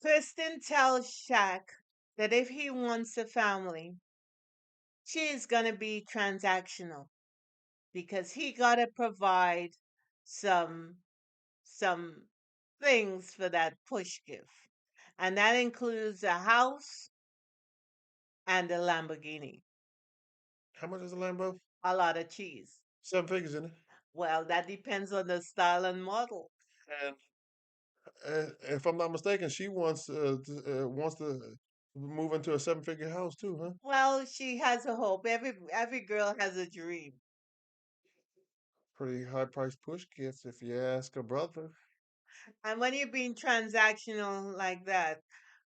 Kirsten tells Shaq that if he wants a family, she is going to be transactional because he got to provide some some things for that push gift. And that includes a house and a Lamborghini, How much is a Lambo? a lot of cheese. 7 figures in it. Well, that depends on the style and model. And if I'm not mistaken, she wants to move into a 7 figure house too, huh? Well, she has a hope. Every girl has a dream. Pretty high price push gifts, if you ask a brother. And when you're being transactional like that,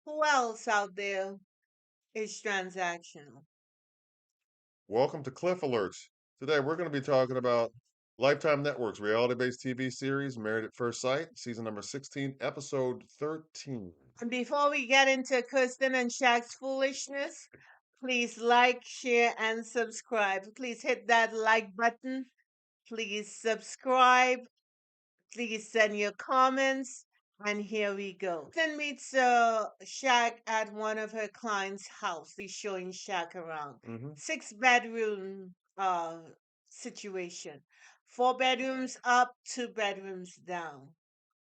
who else out there is transactional? Welcome to Cliff Alerts. Today we're going to be talking about Lifetime Network's reality-based TV series Married at First Sight, season number 16, episode 13. And before we get into Kirsten and Shaq's foolishness, please like, share, and subscribe. Please hit that like button. Please subscribe. Please send your comments. And here we go. Kirsten meets Shaq at one of her clients' house. He's showing Shaq around. Mm-hmm. 6 bedroom situation. 4 bedrooms up, 2 bedrooms down.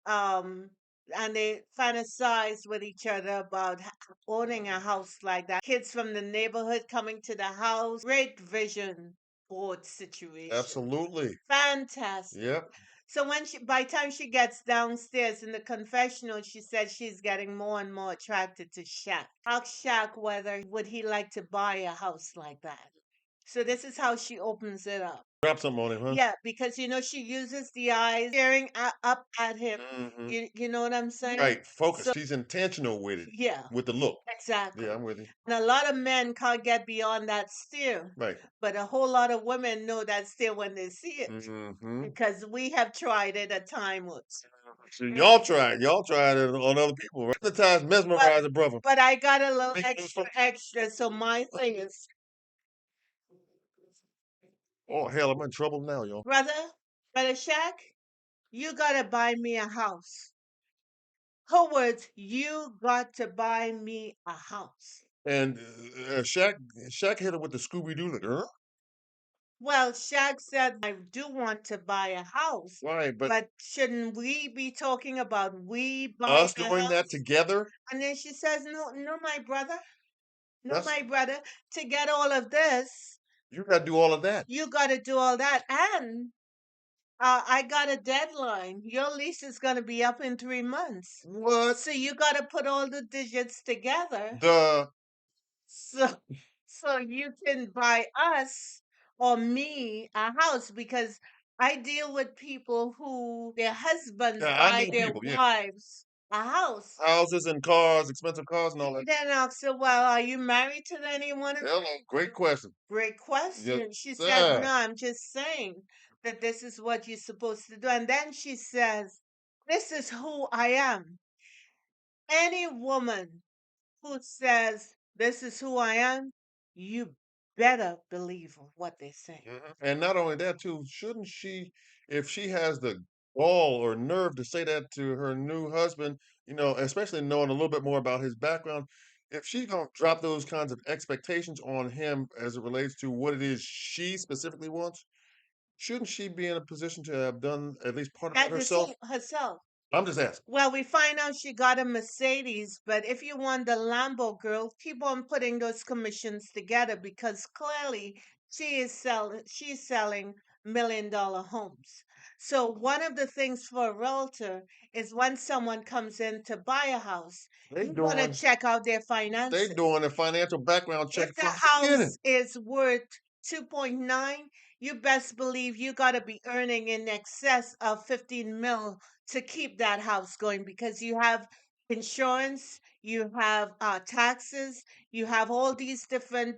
Um, and they fantasize with each other about owning a house like that. Kids from the neighborhood coming to the house. Great vision board situation. Absolutely. Fantastic. Yep. So by the time she gets downstairs in the confessional, she said she's getting more and more attracted to Shaq. Ask Shaq whether would he like to buy a house like that. So this is how she opens it up. Drop something on him, huh? Yeah, because she uses the eyes staring up at him. Mm-hmm. You know what I'm saying? Right. Focus. So She's intentional with it. yeah, With the look. exactly. Yeah, I'm with you. And a lot of men can't get beyond that stare, Right. but a whole lot of women know that stare when they see it Mm-hmm. because we have tried it at times. So y'all tried it on other people, right? Hypnotize, mesmerize a brother. But I got a little Make him extra. So my thing is, Oh hell, I'm in trouble now, y'all. brother Shaq, you gotta buy me a house. Her words, you got to buy me a house. And Shaq hit her with the Scooby Doo, like, huh? Well, Shaq said, I do want to buy a house, Right, but but shouldn't we be talking about we buying us a doing that house? together, And then she says, no, no, my brother, no, that's my brother, to get all of this, you got to do all of that. you got to do all that. And I got a deadline. Your lease is going to be up in 3 months. What So you got to put all the digits together the? so so you can buy us or me a house because I deal with people who their husbands Yeah, I buy know their people. Yeah, wives a house. houses and cars, expensive cars, and all that. Then I said, well, are you married to anyone? Hello, great question. Great Yes, question. She said, sir. no, I'm just saying that this is what you're supposed to do. And then she says, this is who I am. Any woman who says, this is who I am, you better believe what they say. And not only that, too, shouldn't she, if she has the gall or nerve to say that to her new husband, especially knowing a little bit more about his background, if she's gonna drop those kinds of expectations on him as it relates to what it is she specifically wants, shouldn't she be in a position to have done at least part of that At the herself? same herself. I'm just asking. Well, we find out she got a Mercedes, but if you want the Lambo girl, keep on putting those commissions together because clearly she's selling $1 million homes. So one of the things for a realtor is when someone comes in to buy a house, They you want to doing check out their they finances. doing a financial background check If the from the beginning. house is worth 2.9, you best believe you got to be earning in excess of 15 mil to keep that house going because you have insurance, you have taxes, you have all these different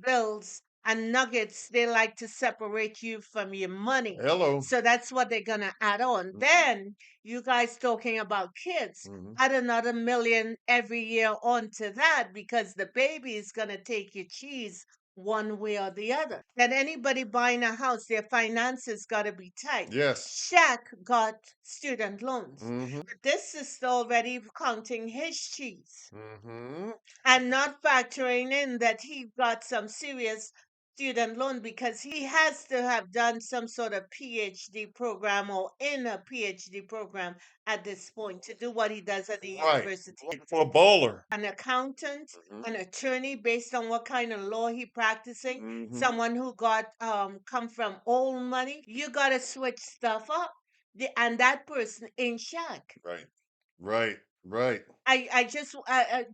bills and nuggets. They like to separate you from your money. Hello. So that's what they're going to add on. Then you guys talking about kids, Mhm. add another million every year onto that because the baby is going to take your cheese one way or the other. That anybody buying a house, their finances got to be tight. Yes. Shaq got student loans. Mm-hmm. This is already counting his cheese Mm-hmm. and not factoring in that he got some serious student loan because he has to have done some sort of PhD program or in a PhD program at this point to do what he does at the Right. university. Like for a bowler. An accountant, Hmm. an attorney based on what kind of law he practicing, Hmm. someone who got come from old money. You gotta switch stuff up. And that person ain't Shaq. Right. Right. Right. I just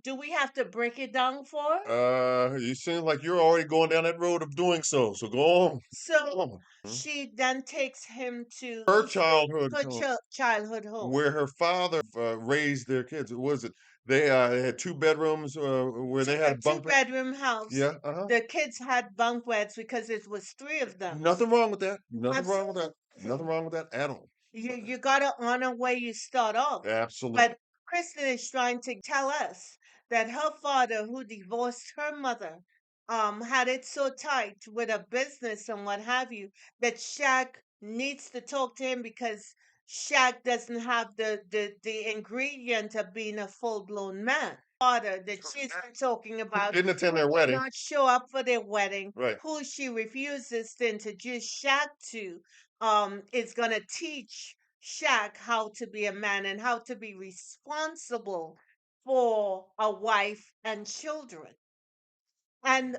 do we have to break it down for her? You seem like you're already going down that road of doing so. So go on. Go So on. Mhm. she then takes him to Her childhood her home, childhood home. where her father raised their kids. What was it? They had two bedrooms where they A had two bunk bed. bedroom house. Yeah. Uh huh. The kids had bunk beds because it was three of them. Nothing wrong with that. Nothing wrong with that. Nothing Absolutely. wrong with that at all. You gotta honor where you start off. Absolutely. But Kristen is trying to tell us that her father, who divorced her mother, had it so tight with a business and what have you, that Shaq needs to talk to him because Shaq doesn't have the ingredient of being a full blown man. Father that she's been talking about Didn't attend who their did wedding. not show up for their wedding, Right. who she refuses to introduce Shaq to, is going to teach Shaq how to be a man and how to be responsible for a wife and children. And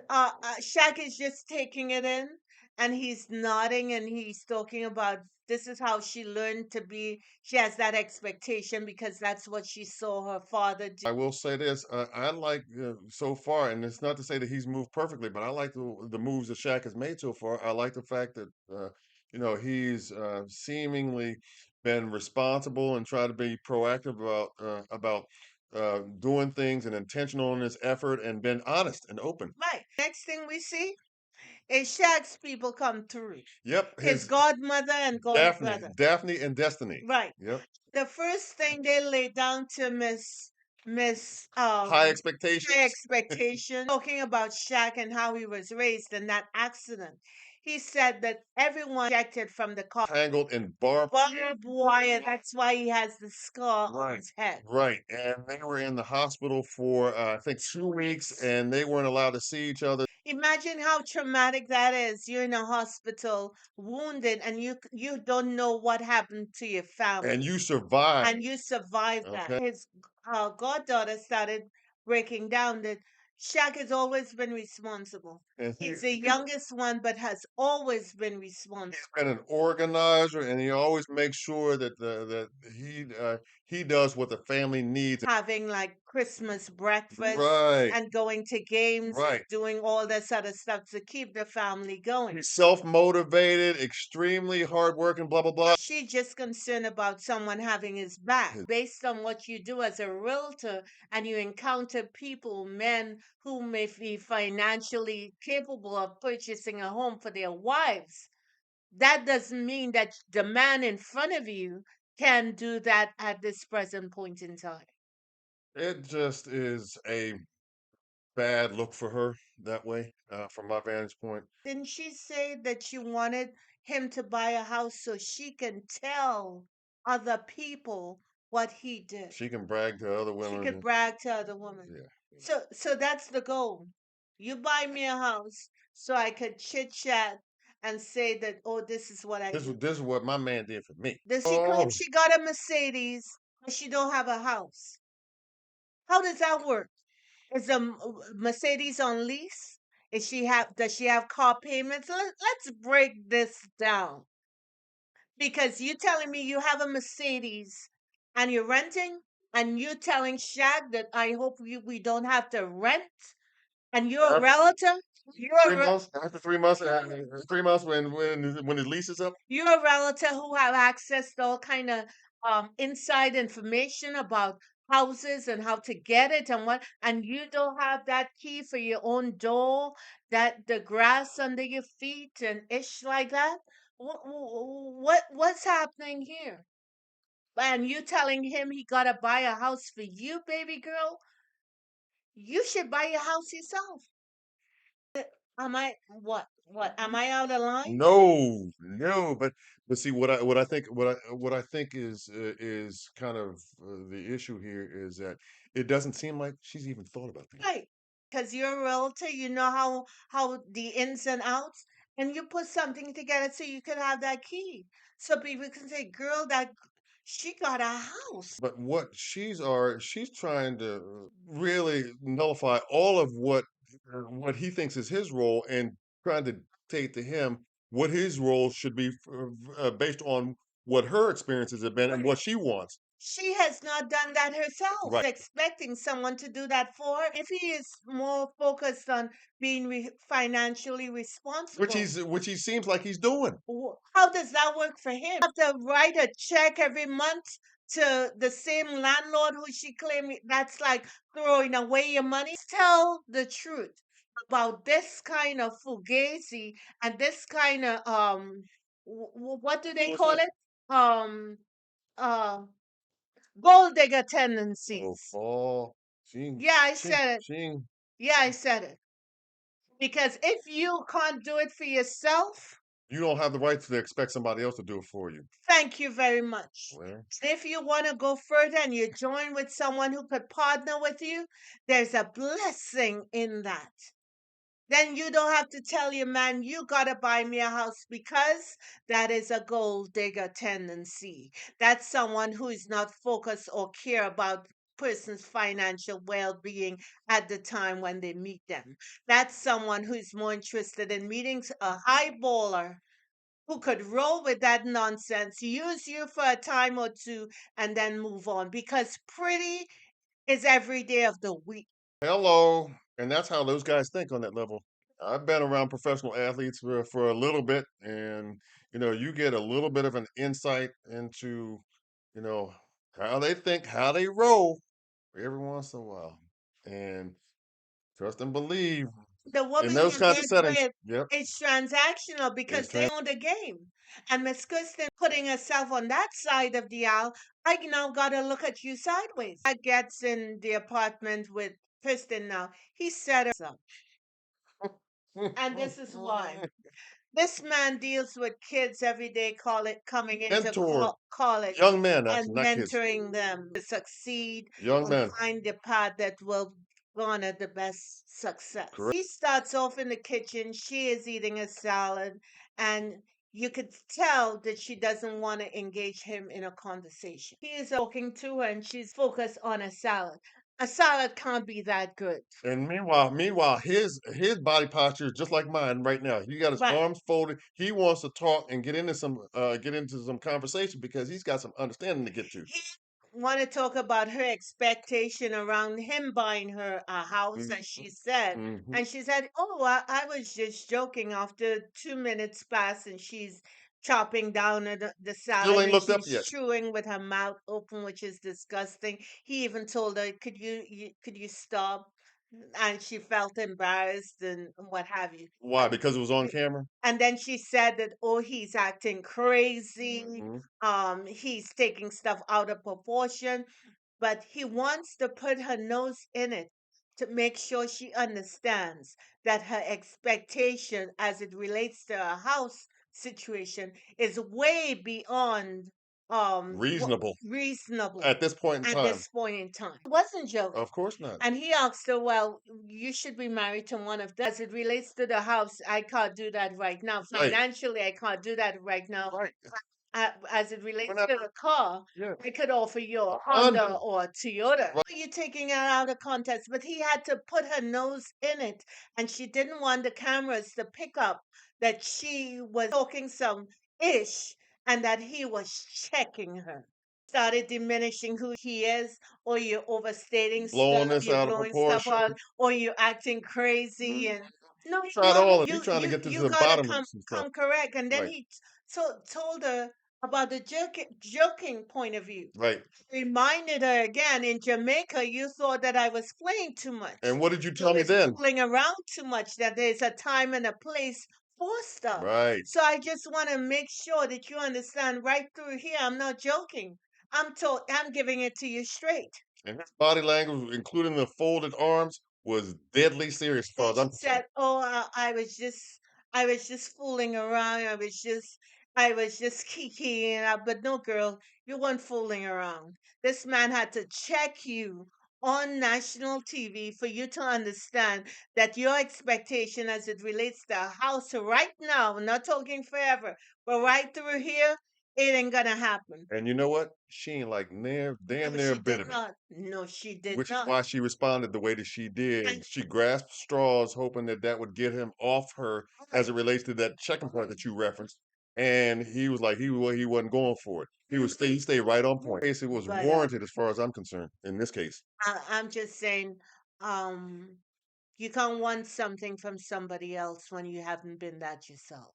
Shaq is just taking it in and he's nodding and he's talking about this is how she learned to be. She has that expectation because that's what she saw her father do. I will say this: I like so far, and it's not to say that he's moved perfectly, but I like the moves that Shaq has made so far. I like the fact that he's seemingly been responsible and try to be proactive about doing things and intentional in his effort, and been honest and open. Right. Next thing we see is Shaq's people come through. Yep, His his godmother and godbrother. Daphne, and Destiny. Right. Yep, The first thing they lay down to Miss high High expectations, Expectation, talking about Shaq and how he was raised in that accident. He said that everyone ejected from the car. tangled in barbed. Barbed wire. That's why he has the scar on Right, his head. right. And they were in the hospital for I think 2 weeks, and they weren't allowed to see each other. Imagine how traumatic that is. You're in a hospital, wounded, and you don't know what happened to your And family, you survived. and you survived that. Okay. His goddaughter started breaking down that Shaq has always been responsible. And He's the youngest one, but has always been responsible. he's been an organizer, and he always makes sure that he does what the family needs. Having like Christmas breakfast Right, and going to games and right. doing all this other stuff to keep the family going. He's self-motivated, extremely hardworking, blah blah blah. She just concerned about someone having his back based on what you do as a realtor and you encounter people, men who may be financially capable of purchasing a home for their wives. That doesn't mean that the man in front of you can do that at this present point in time. It just is a bad look for her that way, from my vantage point. Didn't she say that she wanted him to buy a house so she can tell other people what he did? She can brag to other She women. could brag to other women. Yeah. So that's the goal. You buy me a house so I could chit chat and say that, oh, this is what I do. This is what my man did for me. Does she claim Oh, she got a Mercedes but she don't have a house? How does that work? Is the Mercedes on lease? Is she have does she have car payments? Let's break this down. Because you telling me you have a Mercedes and you're renting, and you telling Shaq that I hope we don't have to rent, and you're a after relative. You're a, 3 months, after 3 months, 3 months when his lease is up. you're a relative who have access to all kind of inside information about houses and how to get it and what, and you don't have that key for your own door, that the grass under your feet and ish like that. What's happening here? And you telling him he gotta buy a house for you, baby girl? You should buy a house yourself. Am I what? What? Am I out of line? No, no, but see what I think is kind of the issue here is that it doesn't seem like she's even thought about that. Right. Because you're a realtor, you know how the ins and outs, and you put something together so you can have that key. So people can say, girl, that she got a house. But what she's trying to really nullify all of what he thinks is his role and trying to dictate to him what his role should be based on what her experiences have been and what she wants. She has not done that herself. Right. She's expecting someone to do that for her. If he is more focused on being financially responsible, Which he seems like he's doing. how does that work for him? Have to write a check every month to the same landlord who she claimed that's like throwing away your money. Please tell the truth about this kind of fugazi and this kind of what do they What was call that? it? Um uh Gold digger Oh, tendencies. fall. She Yeah, I she said it. she Yeah, I said it. Because if you can't do it for yourself, you don't have the right to expect somebody else to do it for you. thank you very much. Well, If you want to go further and you join with someone who could partner with you, there's a blessing in that. Then you don't have to tell your man, you got to buy me a house because that is a gold digger tendency. That's someone who is not focused or care about person's financial well-being at the time when they meet them. That's someone who is more interested in meeting a high baller who could roll with that nonsense, use you for a time or two, and then move on because pretty is every day of the week. hello. And that's how those guys think on that level. I've been around professional athletes for a little bit, and you get a little bit of an insight into, you know, how they think, how they roll every once in a while. And trust and believe The in woman those you're kinds of dealing settings. with Yep. is transactional It's because they know the game. And Miss Kirsten putting herself on that side of the aisle, I now got to look at you sideways. That gets in the apartment with Kirsten now. He set her up. And this is why. This man deals with kids every day, call it coming into mentor college young men, and actually, not kids. mentoring them to succeed Young and men. find the path that will garner the best success. Correct. He starts off in the kitchen. She is eating a salad, and you could tell that she doesn't want to engage him in a conversation. He is talking to her, and she's focused on a salad. A salad can't be that good. And meanwhile, his body posture is just like mine right now. He got his Right. arms folded. He wants to talk and get into some conversation because he's got some understanding to get to. He want to talk about her expectation around him buying her a house, as she said. Mm-hmm. And she said, "Oh, I was just joking." After 2 minutes pass, and she's chopping down the Still salad ain't and looked up she's yet. chewing with her mouth open, which is disgusting. He even told her, could you stop?" And she felt embarrassed and what have you. Why? Because it was on camera. And then she said that, oh, he's acting crazy. Mm-hmm. He's taking stuff out of proportion, but he wants to put her nose in it to make sure she understands that her expectation as it relates to a house situation is way beyond Reasonable reasonable at this point in at time. this point in time. He wasn't joking. Of course not. And he asked her, well, you should be married to one of them. As it relates to the house, I can't do that right now. Right. Financially, I can't do that right now. Right. As it relates We're not. to the car, Yeah. I could offer you a Honda. Honda or a Toyota. Right. You're taking it out of context, but he had to put her nose in it, and she didn't want the cameras to pick up that she was talking some ish and that he was checking her. Started diminishing who he is, or you're overstating Blowing stuff, this you're out of blowing stuff proportion. out, or you're acting crazy, and no, Tried all of. He's you trying to you get to you the gotta bottom of some stuff. come correct. And then Right. he told her about the joking point of view. Right. Reminded her again, in Jamaica, you thought that I was playing too much. And what did you I tell me was then? fooling around too much, that there's a time and a place for stuff. Right. So I just want to make sure that you understand right through here, I'm not joking. I'm giving it to you straight. And his body language, including the folded arms, was deadly serious as far She as I'm concerned. said, "Oh, I was just fooling around. I was just kikiing." But no, girl, you weren't fooling around. This man had to check you on national TV for you to understand that your expectation, as it relates to a house right now, I'm not talking forever, but right through here, it ain't gonna happen. And you know what? She ain't like near damn No, near a she bit did of it, not. No, she did which is not. why she responded the way that she did. And She grasped straws, hoping that that would get him off her as it relates to that checking part that you referenced. And he was like, he wasn't going for it. He stayed right on point. Case it was but warranted as far as I'm concerned in this case. I'm just saying, um, you can't want something from somebody else when you haven't been that yourself.